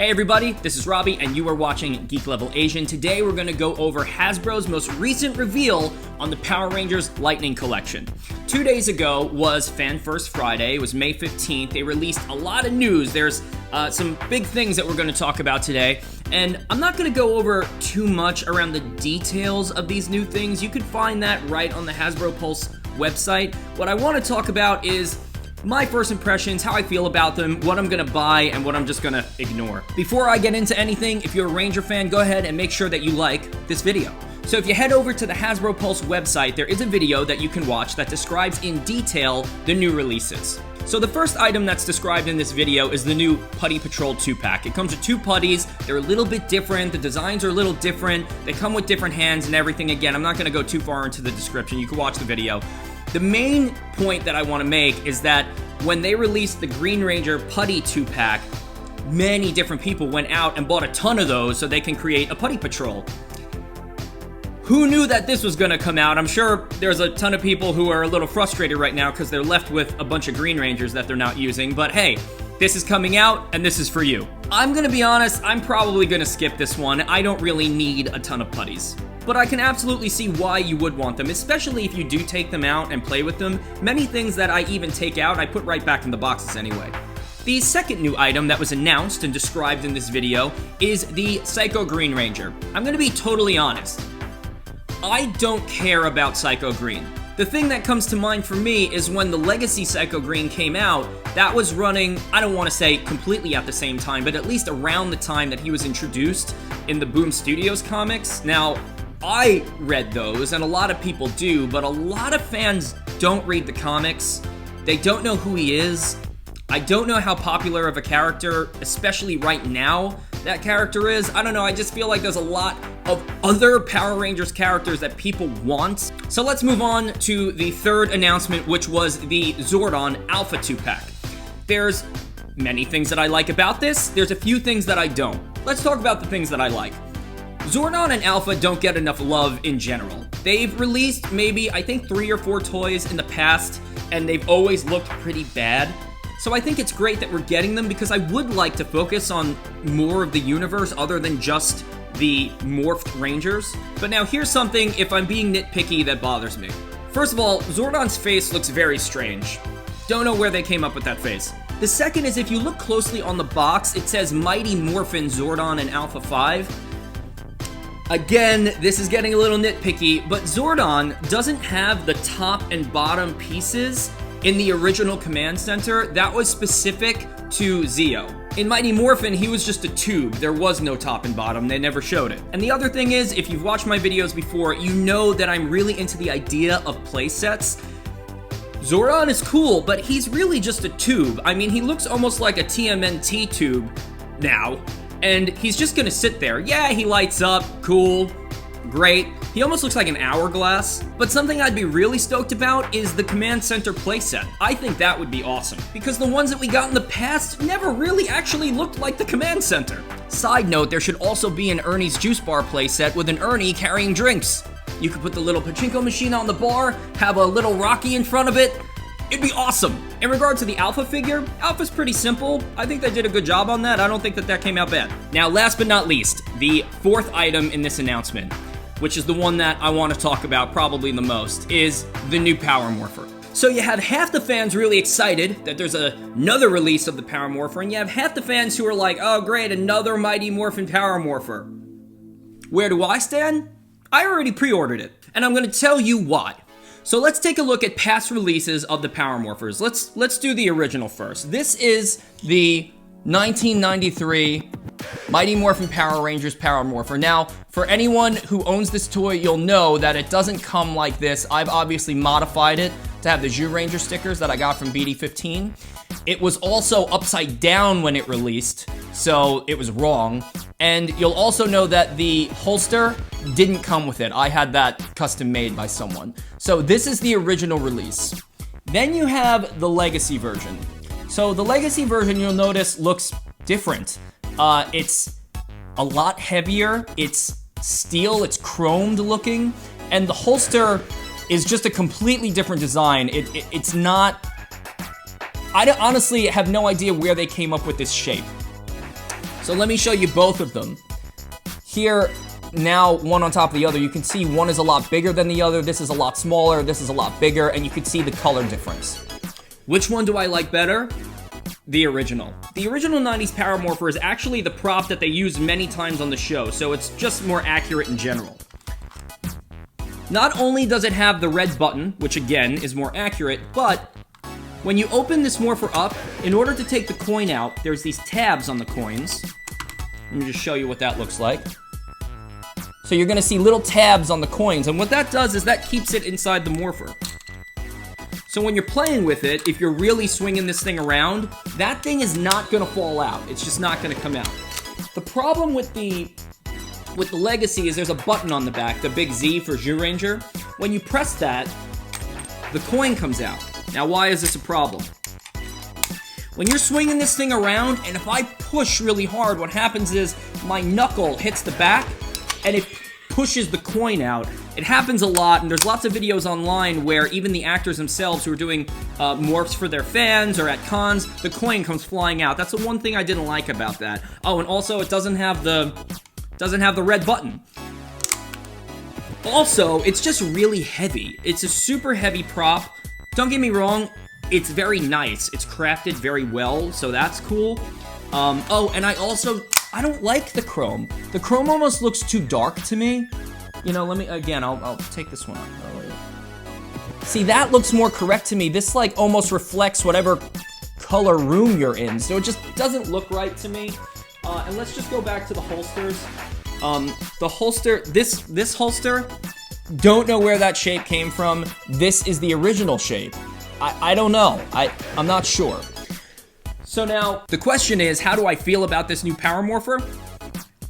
Hey everybody, this is Robbie and you are watching Geek Level Asian. Today we're going to go over Hasbro's most recent reveal on the Power Rangers Lightning Collection. 2 days ago was Fan First Friday. It was May 15th. They released a lot of news. There's some big things that we're going to talk about today. And I'm not going to go over too much around the details of these new things. You can find that right on the Hasbro Pulse website. What I want to talk about is my first impressions, how I feel about them, what I'm gonna buy, and what I'm just gonna ignore. Before I get into anything, if you're a Ranger fan, go ahead and make sure that you like this video. So if you head over to the Hasbro Pulse website, there is a video that you can watch that describes in detail the new releases. So the first item that's described in this video is the new Putty Patrol 2-pack. It comes with 2 putties. They're a little bit different. The designs are a little different. They come with different hands and everything. Again, I'm not gonna go too far into the description. You can watch the video. The main point that I want to make is that when they released the Green Ranger Putty 2-pack, many different people went out and bought a ton of those so they can create a Putty Patrol. Who knew that this was going to come out? I'm sure there's a ton of people who are a little frustrated right now because they're left with a bunch of Green Rangers that they're not using, but hey, this is coming out and this is for you. I'm going to be honest, I'm probably going to skip this one. I don't really need a ton of putties. But I can absolutely see why you would want them, especially if you do take them out and play with them. Many things that I even take out, I put right back in the boxes anyway. The second new item that was announced and described in this video is the Psycho Green Ranger. I'm gonna be totally honest. I don't care about Psycho Green. The thing that comes to mind for me is when the Legacy Psycho Green came out, that was running, I don't want to say completely at the same time, but at least around the time that he was introduced in the Boom Studios comics. Now, I read those, and a lot of people do, but a lot of fans don't read the comics. They don't know who he is. I don't know how popular of a character, especially right now, that character is. I don't know, I just feel like there's a lot of other Power Rangers characters that people want. So let's move on to the third announcement, which was the Zordon Alpha 2-pack. There's many things that I like about this. There's a few things that I don't. Let's talk about the things that I like. Zordon and Alpha don't get enough love in general. They've released maybe, I think, 3 or 4 toys in the past, and they've always looked pretty bad. So I think it's great that we're getting them because I would like to focus on more of the universe other than just the morphed Rangers. But now here's something, if I'm being nitpicky, that bothers me. First of all, Zordon's face looks very strange. Don't know where they came up with that face. The second is if you look closely on the box, it says Mighty Morphin Zordon and Alpha 5. Again, this is getting a little nitpicky, but Zordon doesn't have the top and bottom pieces in the original command center. That was specific to Zeo. In Mighty Morphin, he was just a tube. There was no top and bottom. They never showed it. And the other thing is, if you've watched my videos before, you know that I'm really into the idea of playsets. Zordon is cool, but he's really just a tube. I mean, he looks almost like a TMNT tube now. And he's just gonna sit there. Yeah, he lights up, cool, great. He almost looks like an hourglass. But something I'd be really stoked about is the Command Center playset. I think that would be awesome, because the ones that we got in the past never really actually looked like the Command Center. Side note, there should also be an Ernie's Juice Bar playset with an Ernie carrying drinks. You could put the little pachinko machine on the bar, have a little Rocky in front of it. It'd be awesome. In regard to the Alpha figure, Alpha's pretty simple. I think they did a good job on that. I don't think that came out bad. Now, last but not least, the fourth item in this announcement, which is the one that I want to talk about probably the most, is the new Power Morpher. So you have half the fans really excited that there's another release of the Power Morpher, and you have half the fans who are like, oh great, another Mighty Morphin Power Morpher. Where do I stand? I already pre-ordered it, and I'm going to tell you why. So let's take a look at past releases of the Power Morphers. Let's do the original first. This is the 1993 Mighty Morphin Power Rangers Power Morpher. Now, for anyone who owns this toy, you'll know that it doesn't come like this. I've obviously modified it to have the Zhu Ranger stickers that I got from BD15. It was also upside down when it released, so it was wrong. And you'll also know that the holster didn't come with it. I had that custom made by someone. So this is the original release. Then you have the Legacy version. So the Legacy version, you'll notice, looks different. It's a lot heavier. It's steel. It's chromed looking. And the holster is just a completely different design. It's not... I honestly have no idea where they came up with this shape. So let me show you both of them. Here, now one on top of the other, you can see one is a lot bigger than the other, this is a lot smaller, this is a lot bigger, and you can see the color difference. Which one do I like better? The original. The original 90s Power Morpher is actually the prop that they use many times on the show, so it's just more accurate in general. Not only does it have the red button, which again is more accurate, but when you open this Morpher up, in order to take the coin out, there's these tabs on the coins. Let me just show you what that looks like. So you're gonna see little tabs on the coins, and what that does is that keeps it inside the Morpher. So when you're playing with it, if you're really swinging this thing around, that thing is not gonna fall out. It's just not gonna come out. The problem with the Legacy is there's a button on the back, the big Z for Zyuranger. When you press that, the coin comes out. Now why is this a problem? When you're swinging this thing around, and if I push really hard, what happens is my knuckle hits the back, and it pushes the coin out. It happens a lot, and there's lots of videos online where even the actors themselves who are doing morphs for their fans or at cons, the coin comes flying out. That's the one thing I didn't like about that. Oh, and also it doesn't have the red button. Also, it's just really heavy. It's a super heavy prop. Don't get me wrong, it's very nice. It's crafted very well, so that's cool. Oh, and I don't like the chrome. The chrome almost looks too dark to me. You know, I'll take this one out. See, that looks more correct to me. This, like, almost reflects whatever color room you're in, so it just doesn't look right to me. And let's just go back to the holsters. The holster, this holster, don't know where that shape came from. This is the original shape. I don't know. I'm not sure. So now, the question is, how do I feel about this new Power Morpher?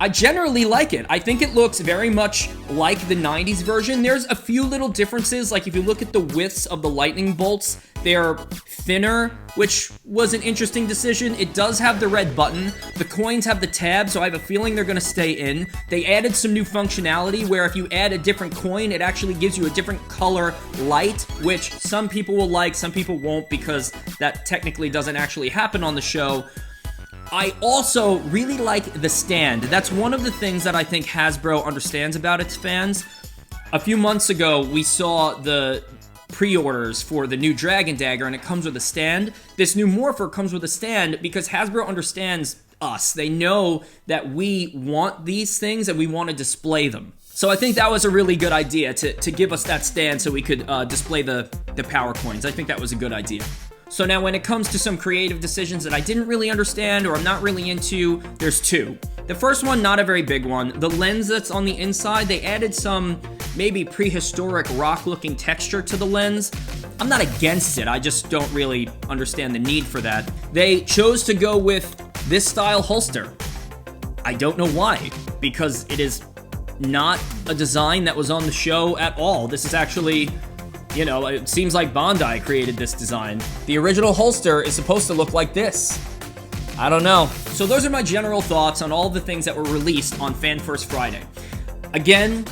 I generally like it. I think it looks very much like the 90s version. There's a few little differences, like if you look at the widths of the lightning bolts, they're thinner, which was an interesting decision. It does have the red button. The coins have the tab, so I have a feeling they're gonna stay in. They added some new functionality where if you add a different coin, it actually gives you a different color light, which some people will like, some people won't, because that technically doesn't actually happen on the show. I also really like the stand. That's one of the things that I think Hasbro understands about its fans. A few months ago, we saw the pre-orders for the new Dragon Dagger, and it comes with a stand. This new Morpher comes with a stand because Hasbro understands us. They know that we want these things and we want to display them. So I think that was a really good idea to give us that stand so we could display the power coins. I think that was a good idea. So now when it comes to some creative decisions that I didn't really understand or I'm not really into, there's two. The first one, not a very big one. The lens that's on the inside, they added some maybe prehistoric rock-looking texture to the lens. I'm not against it, I just don't really understand the need for that. They chose to go with this style holster. I don't know why, because it is not a design that was on the show at all. This is actually, you know, it seems like Bandai created this design. The original holster is supposed to look like this. I don't know. So those are my general thoughts on all the things that were released on Fan First Friday. Again,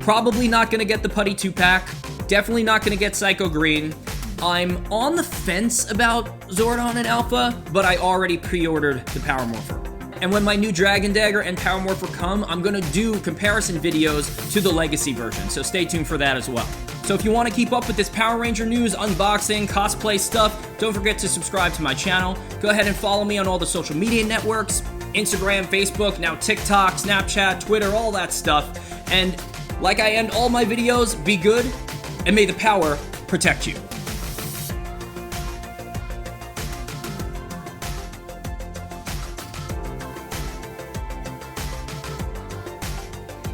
probably not gonna get the Putty 2-pack. Definitely not gonna get Psycho Green. I'm on the fence about Zordon and Alpha, but I already pre-ordered the Power Morpher. And when my new Dragon Dagger and Power Morpher come, I'm gonna do comparison videos to the Legacy version, so stay tuned for that as well. So if you want to keep up with this Power Ranger news, unboxing, cosplay stuff, don't forget to subscribe to my channel. Go ahead and follow me on all the social media networks, Instagram, Facebook, now TikTok, Snapchat, Twitter, all that stuff. And like I end all my videos, be good, and may the power protect you.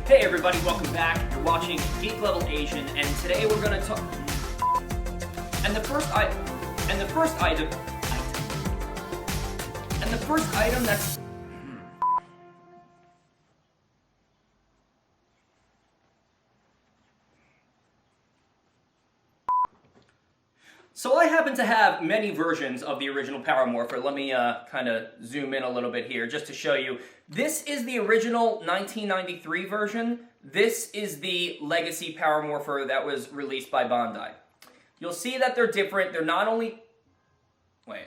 Hey everybody, welcome back. You're watching Geek Level Asian, and today we're gonna talk. And the first item that's. So I happen to have many versions of the original Power Morpher. Let me kind of zoom in a little bit here just to show you. This is the original 1993 version. This is the Legacy Power Morpher that was released by Bandai. You'll see that they're different. They're not only... Wait.